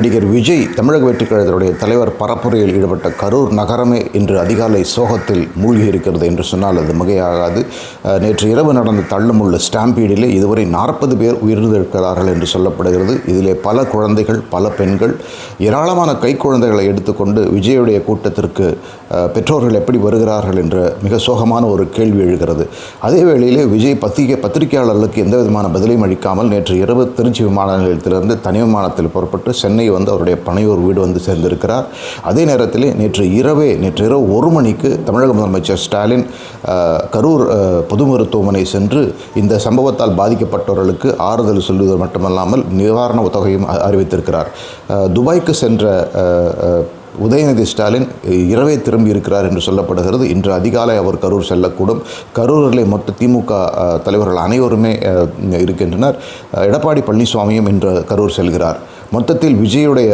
நடிகர் விஜய் தமிழக வெற்றிக் கழகத்தினுடைய தலைவர் பரப்புரையில் ஈடுபட்ட கரூர் நகரமே இன்று அதிகாலை சோகத்தில் மூழ்கி இருக்கிறது என்று சொன்னால் அது மிகையாகாது. நேற்று இரவு நடந்த தள்ளுமுள்ள ஸ்டாம்பீடிலே இதுவரை 40 பேர் உயிரிழந்திருக்கிறார்கள் என்று சொல்லப்படுகிறது. இதிலே பல குழந்தைகள், பல பெண்கள், ஏராளமான கைக்குழந்தைகளை எடுத்துக்கொண்டு விஜயுடைய கூட்டத்திற்கு பெற்றோர்கள் எப்படி வருகிறார்கள் என்ற மிக சோகமான ஒரு கேள்வி எழுகிறது. அதே வேளையிலே விஜய் பத்திரிகையாளர்களுக்கு எந்த விதமான பதிலையும் அளிக்காமல் நேற்று இரவு திருச்சி விமான நிலையத்திலிருந்து தனி விமானத்தில் புறப்பட்டு சென்னை வந்து அவருடைய பனையூர் வீடு வந்து சேர்ந்திருக்கிறார். அதே நேரத்தில் நேற்று இரவு 1 மணிக்கு தமிழக முதலமைச்சர் ஸ்டாலின் கரூர் பொது மருத்துவமனை சென்று இந்த சம்பவத்தால் பாதிக்கப்பட்டவர்களுக்கு ஆறுதல் சொல்வது மட்டுமல்லாமல் நிவாரண தொகையும் அறிவித்திருக்கிறார். துபாய்க்கு சென்ற உதயநிதி ஸ்டாலின் இரவே திரும்பி இருக்கிறார் என்று சொல்லப்படுகிறது. இன்று அதிகாலை அவர் கரூர் செல்லக்கூடும். கரூரிலே மொத்த திமுக தலைவர்கள் அனைவருமே இருக்கின்றனர். எடப்பாடி பழனிசாமியும் இன்று கரூர் செல்கிறார். மொத்தத்தில் விஜயுடைய